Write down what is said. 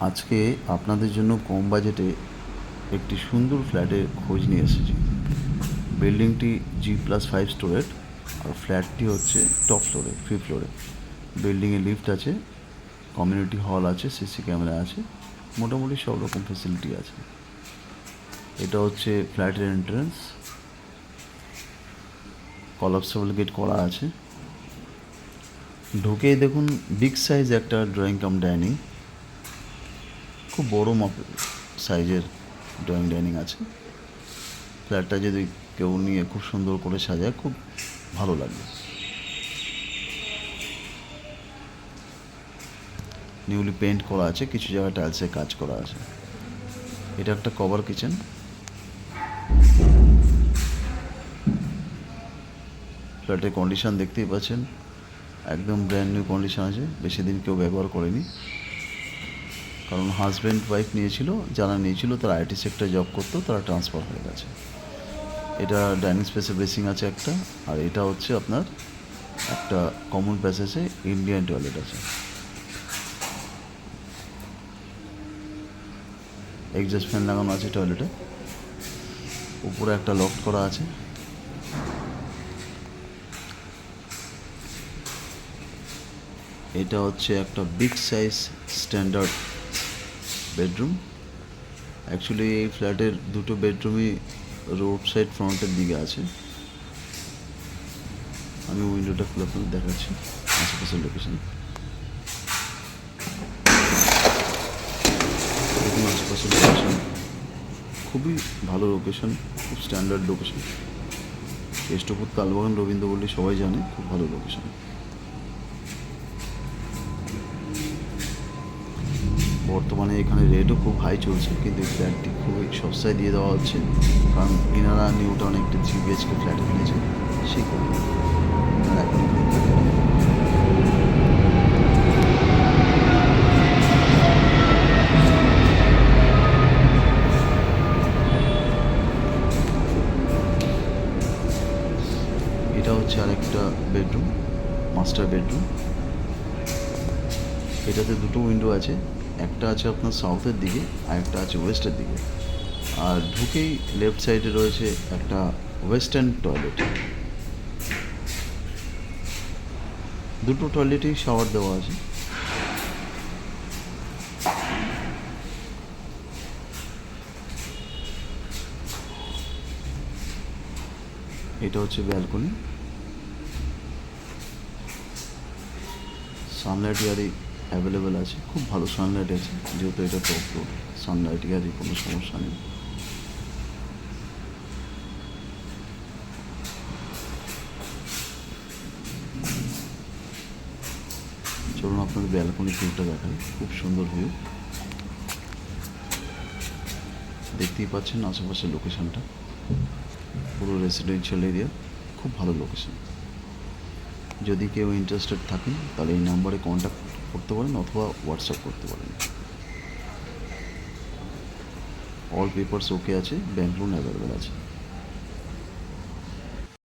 আজকে আপনাদের জন্য কম বাজেটে একটি সুন্দর ফ্ল্যাটের খোঁজ নিয়ে এসেছি। বিল্ডিংটি G+5 স্টোরের, আর ফ্ল্যাটটি হচ্ছে টপ ফ্লোরে, 5th ফ্লোরে। বিল্ডিংয়ে লিফট আছে, কমিউনিটি হল আছে, সিসি ক্যামেরা আছে, মোটামুটি সব রকম ফেসিলিটি আছে। এটা হচ্ছে ফ্ল্যাটের এন্ট্রান্স, কলাপসেবল গেট করা আছে। ঢুকেই দেখুন বিগ সাইজ একটা ড্রয়িং কাম ডাইনিং, খুব বড় মাপের সাইজের ড্রয়িং ডাইনিং আছে। ফ্ল্যাটটা যদি কেউ নিয়ে খুব সুন্দর করে সাজায়, খুব ভালো লাগবে। নিউলি পেন্ট করা আছে, কিছু জায়গায় টাইলসের কাজ করা আছে। এটা একটা কভার কিচেন। ফ্ল্যাটের কন্ডিশন দেখতেই পাচ্ছেন, একদম ব্র্যান্ড নিউ কন্ডিশন আছে, বেশি দিন কেউ ব্যবহার করেনি। কারণ হাজব্যান্ড ওয়াইফ নিয়েছিল, যারা নিয়েছিল তারা আইটি সেক্টরে জব করতো, তারা ট্রান্সফার হয়ে গেছে। এটা ডাইনিং স্পেসে বেসিং আছে একটা, আর এটা হচ্ছে আপনার একটা কমন প্যাসেজে ইন্ডিয়ান টয়লেট আছে। এক্সস্ট ফ্যান লাগানো আছে টয়লেটে। উপরে একটা লফট করা আছে। এটা হচ্ছে একটা big size standard bedroom. Actually এই ফ্ল্যাটের দুটো বেডরুমই রোড সাইড ফ্রন্টের দিকে আছে। আমি উইন্ডোটা খুলে খুলে দেখাচ্ছি আশেপাশের লোকেশন। দেখুন আশেপাশের লোকেশন খুবই ভালো লোকেশন, খুব স্ট্যান্ডার্ড লোকেশন। কেষ্টপুর তালবাগান রবীন্দ্রপল্লী সবাই জানে, খুব ভালো লোকেশন। বর্তমানে এখানে রেটও খুব হাই চলছে, কিন্তু এই ফ্ল্যাটটি খুবই সস্তায় দিয়ে দেওয়া হচ্ছে, কারণ ইনারা নিউটাউন একটি 3 BHK ফ্ল্যাট কিনেছে, সেই কারণে এখন এখানে থাকে। এটা হচ্ছে আরেকটা বেডরুম, মাস্টার বেডরুম। এটাতে দুটো উইন্ডো আছে, একটা আছে আপনার সাউথের দিকে আর একটা আছে ওয়েস্টের দিকে। আর ঢুকেই লেফট সাইডে রয়েছে একটা ওয়েস্টার্ন টয়লেট। দুটো টয়লেটেই শাওয়ার দেওয়া আছে। এটা হচ্ছে ব্যালকনি। সানলাইট ইয়ারি অ্যাভেলেবেল আছে, খুব ভালো সানলাইট আছে, যেহেতু এটা টপ ফ্লোর, সানলাইট ইয়ারি কোনো সমস্যা নেই। চলুন আপনাদের ব্যালকনি ভিউটা দেখাই, খুব সুন্দর ভিউ। দেখতেই পাচ্ছেন আশেপাশের লোকেশনটা, পুরো রেসিডেন্সিয়াল এরিয়া, খুব ভালো লোকেশন। যদি কেউ ইন্টারেস্টেড থাকেন তাহলে এই নাম্বারে কন্ট্যাক্ট করতে পারেন অথবা হোয়াটসঅ্যাপ করতে পারেন। অল পেপারস ওকে আছে, ব্যাংক লোন অ্যাভেলেবেল আছে।